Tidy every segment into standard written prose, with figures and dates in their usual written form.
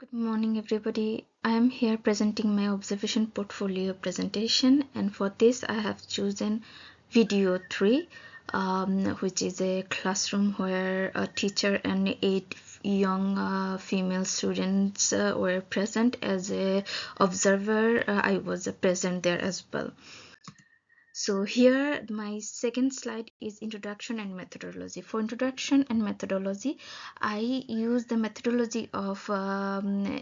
Good morning, everybody. I am here presenting my observation portfolio presentation, and for this I have chosen video 3, which is a classroom where a teacher and 8 young female students were present as a observer. I was present there as well. So here my second slide is introduction and methodology. For introduction and methodology, I use the methodology of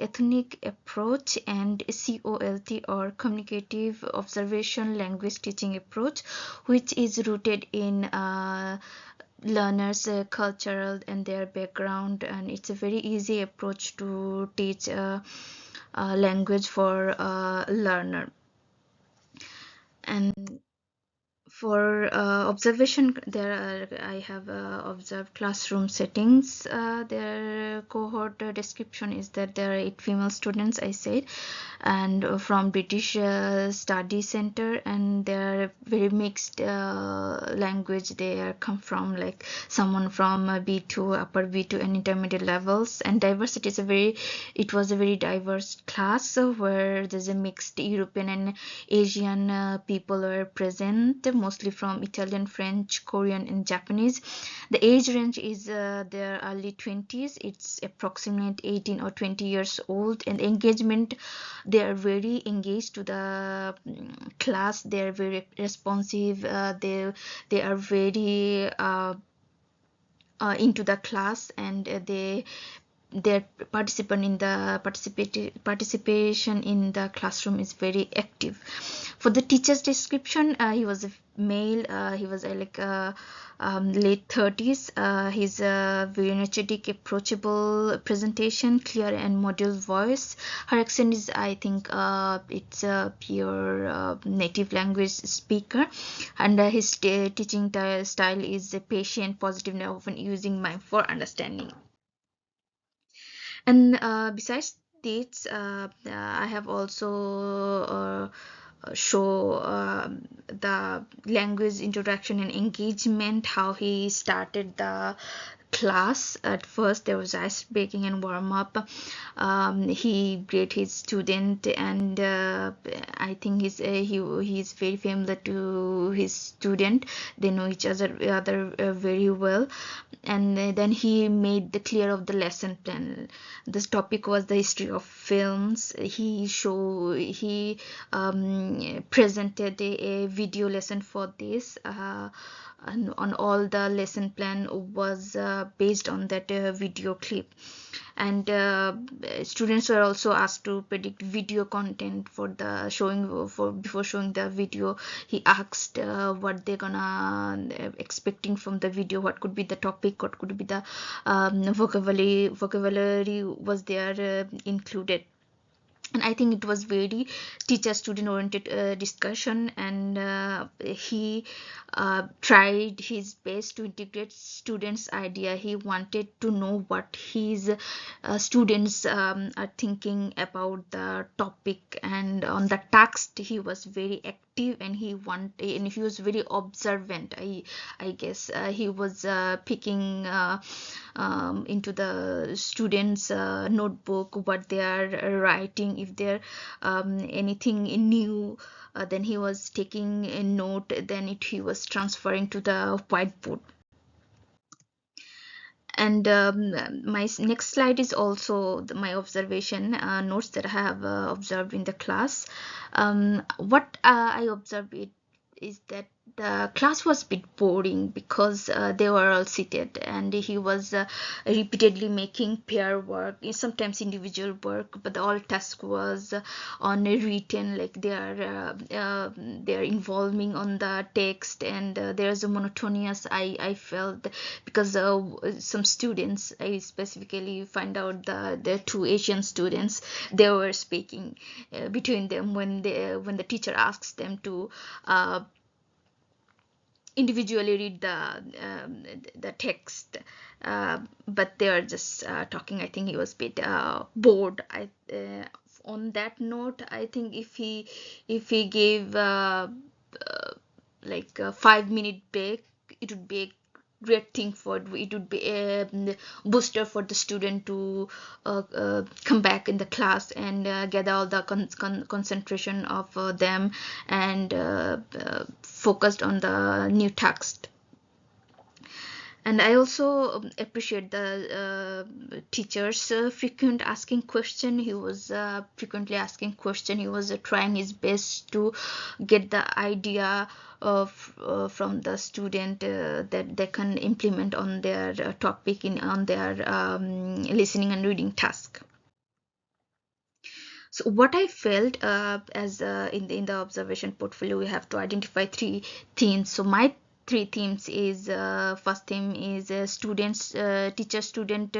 ethnic approach and COLT, or communicative observation language teaching approach, which is rooted in learners cultural and their background, and it's a very easy approach to teach language for a learner. And for observation, I have observed classroom settings. Their cohort description is that there are 8 female students, I said, and from British Study Center, and they are very mixed language. They are come from, like, someone from B2, upper B2 and intermediate levels. And diversity is it was a very diverse class where there's a mixed European and Asian people were present, mostly from Italian, French, Korean and Japanese. The age range is their early 20s. It's approximate 18 or 20 years old, and engagement, they are very engaged to the class. They are very responsive. They are very into the class, and their participation in the classroom is very active. For the teacher's description, he was a male. He was late 30s. He's a very energetic, approachable presentation, clear and module voice. Her accent is, I think, it's a pure native language speaker, and his teaching style is patient, positive, and often using mime for understanding. And besides this, I have also show the language introduction and engagement, how he started the class. At first there was ice breaking and warm up. He greeted his student, and I think he's very familiar to his student. They know each other very well. And then he made the clear of the lesson plan. This topic was the history of films. He presented a video lesson for this, and on all the lesson plan was based on that video clip. And students were also asked to predict video content for the showing. Before showing the video, he asked what they're gonna expecting from the video, what could be the topic, what could be the vocabulary was there included. And I think it was very teacher student oriented discussion, and he tried his best to integrate students idea. He wanted to know what his students are thinking about the topic, and on the text he was very active, and he was very observant. I guess he was picking into the students notebook what they are writing. If they're anything new, then he was taking a note, then he was transferring to the whiteboard. And my next slide is also my observation notes that I have observed in the class. What I observed is that the class was a bit boring because they were all seated, and he was repeatedly making pair work, sometimes individual work, but all task was on a written, like they are involving on the text. And there's a monotonous, I felt, because some students, I specifically find out the 2 Asian students, they were speaking between them when the teacher asks them to individually read the text, but they are just talking. I think he was a bit bored. On that note, I think if he gave like a 5-minute break, it would be great thing for it would be a booster for the student to come back in the class and gather all the concentration of them and focused on the new text. And I also appreciate the teachers frequent asking question. He was frequently asking question. He was trying his best to get the idea of from the student that they can implement on their topic on their listening and reading task. So what I felt as in the observation portfolio, we have to identify 3 themes. So my 3 themes is first theme is students teacher student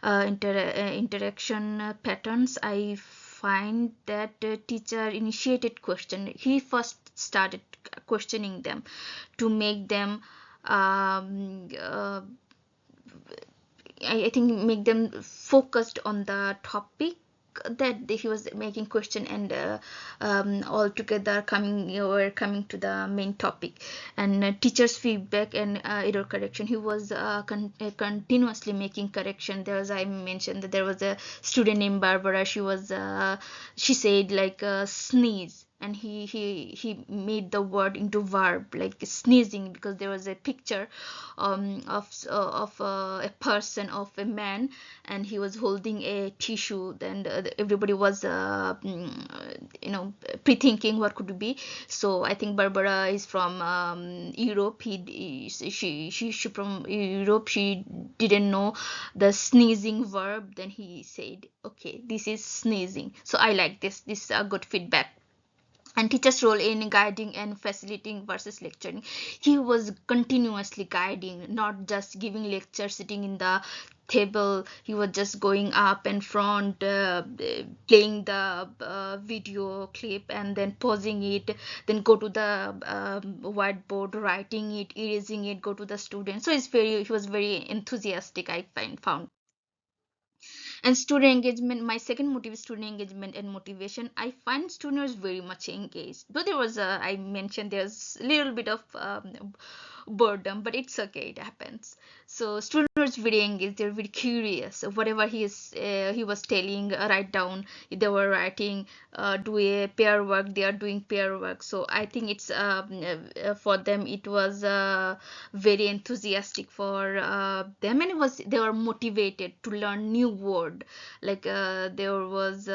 interaction patterns. I find that teacher initiated question. He first started questioning them to make them I think make them focused on the topic that he was making question, and all together coming to the main topic. And teacher's feedback and error correction, he was continuously making correction. There was, I mentioned that there was a student named Barbara. She said like sneeze, and he made the word into verb like sneezing, because there was a picture of a person, of a man, and he was holding a tissue. Then everybody was pre-thinking what could it be. So I think Barbara is from Europe. She from Europe. She didn't know the sneezing verb. Then he said, okay, this is sneezing. So I like this is a good feedback. And teacher's role in guiding and facilitating versus lecturing, he was continuously guiding, not just giving lecture sitting in the table. He was just going up and front, playing the video clip and then pausing it, then go to the whiteboard, writing it, erasing it, go to the student. So he was very enthusiastic, I found. And student engagement, my second motive is student engagement and motivation. I find students very much engaged, though there was I mentioned there's a little bit of boredom, but it's okay, it happens. So students very engaged, they're very curious. Whatever he was telling, write down. If they were writing, do a pair work, they are doing pair work. So I think it's for them it was very enthusiastic for them, and they were motivated to learn new word. Like there was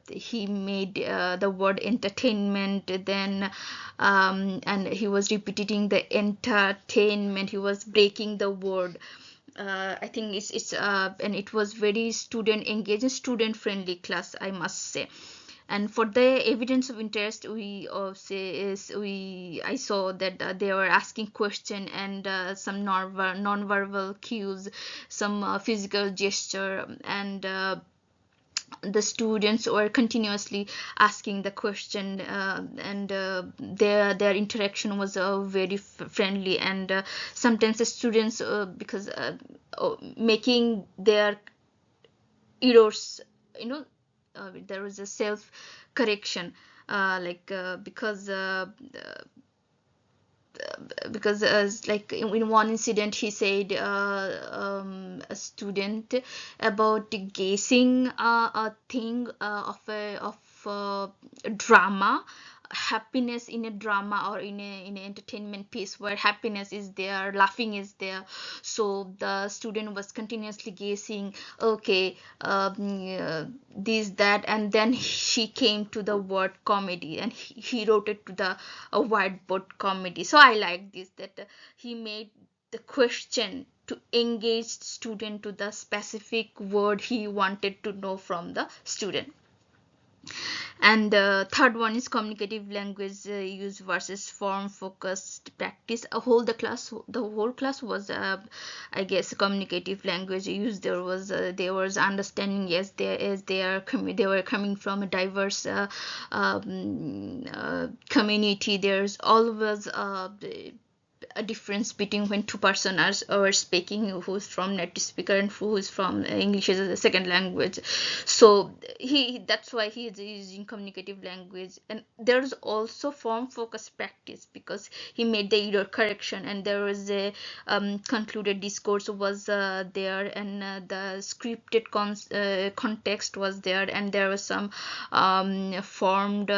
he made the word entertainment, then and he was repeating the entertainment. He was breaking the word. I think it's and it was very student engaging, student friendly class, I must say. And for the evidence of interest, I saw that they were asking question, and some non-verbal cues, some physical gesture, and the students were continuously asking the question, and their interaction was very friendly. And sometimes the students because making their errors, there was a self correction, because like in one incident he said a student about guessing a thing of drama, happiness in a drama or in an entertainment piece where happiness is there, laughing is there. So the student was continuously guessing, okay, this that, and then she came to the word comedy, and he wrote it to the whiteboard, comedy. So I like this, that he made the question to engage student to the specific word he wanted to know from the student. And the third one is communicative language use versus form focused practice. The whole class was I guess communicative language use. There was understanding, yes, they were coming from a diverse community. There's always a difference between when two persons are speaking, who's from native speaker and who's from English as a second language. So that's why he is using communicative language. And there's also form focused practice, because he made the error correction, and there was a concluded discourse was there, and the scripted context was there, and there was some formed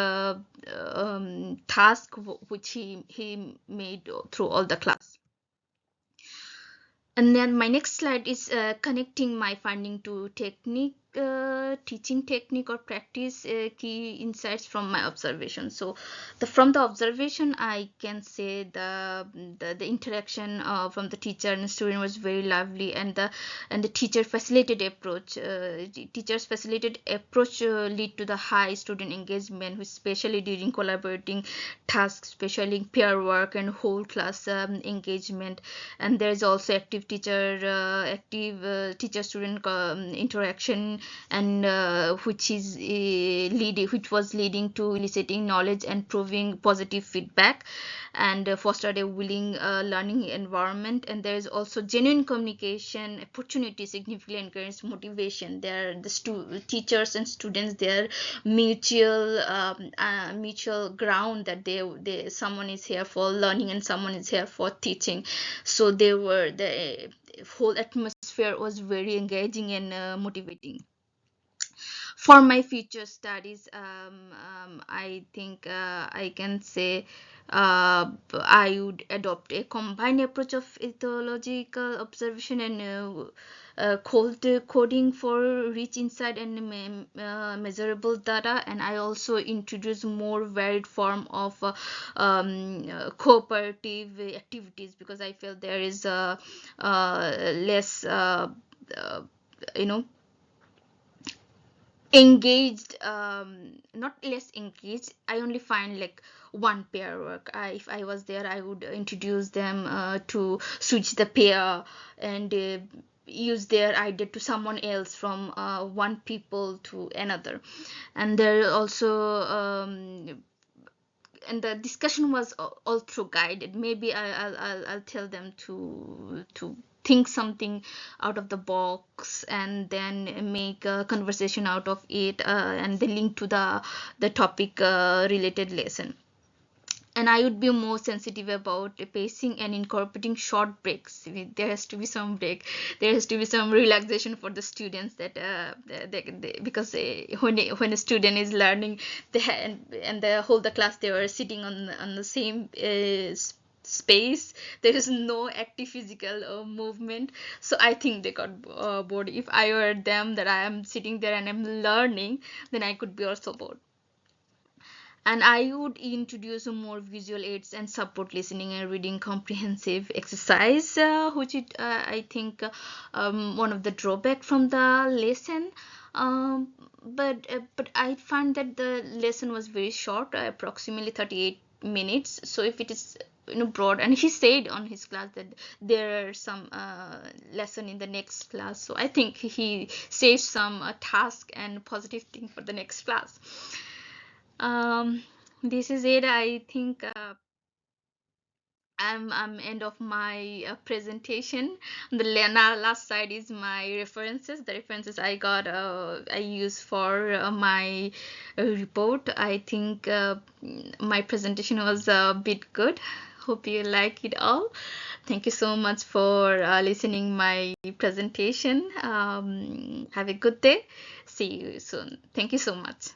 task which he made through all the class. And then my next slide is connecting my finding to technique, teaching technique or practice, key insights from my observation. So from the observation, I can say the interaction from the teacher and student was very lively, and the teacher facilitated approach. Teachers facilitated approach lead to the high student engagement, especially during collaborating tasks, especially pair work and whole class engagement. And there is also active teacher student interaction, and which was leading to eliciting knowledge and proving positive feedback, and fostered a willing learning environment. And there is also genuine communication opportunity, significantly encouraged motivation. There the teachers and students, their mutual ground, that someone is here for learning and someone is here for teaching. So the whole atmosphere was very engaging and motivating. For my future studies, I think I can say I would adopt a combined approach of ethological observation and cold coding for rich insight and measurable data. And I also introduce more varied form of cooperative activities, because I feel there is less engaged, not less engaged. I only find like one pair work. If I was there, I would introduce them to switch the pair and use their idea to someone else, from one people to another. And there also and the discussion was all through guided. Maybe I'll tell them to think something out of the box, and then make a conversation out of it, and then link to the topic related lesson. And I would be more sensitive about pacing and incorporating short breaks. There has to be some break. There has to be some relaxation for the students, that because when a student is learning, and the whole the class, they were sitting on the same space. There is no active physical movement. So I think they got bored. If I were them, that I am sitting there and I'm learning, then I could be also bored. And I would introduce more visual aids and support listening and reading comprehensive exercise, which I think one of the drawback from the lesson. But I found that the lesson was very short, approximately 38 minutes. So if it is broad, and he said on his class that there are some lesson in the next class, so I think he saves some task and positive thing for the next class. This is it. I think I'm end of my presentation. The last slide is my references. The references I got I use for my report. I think my presentation was a bit good. Hope you like it all. Thank you so much for listening my presentation. Have a good day. See you soon. Thank you so much.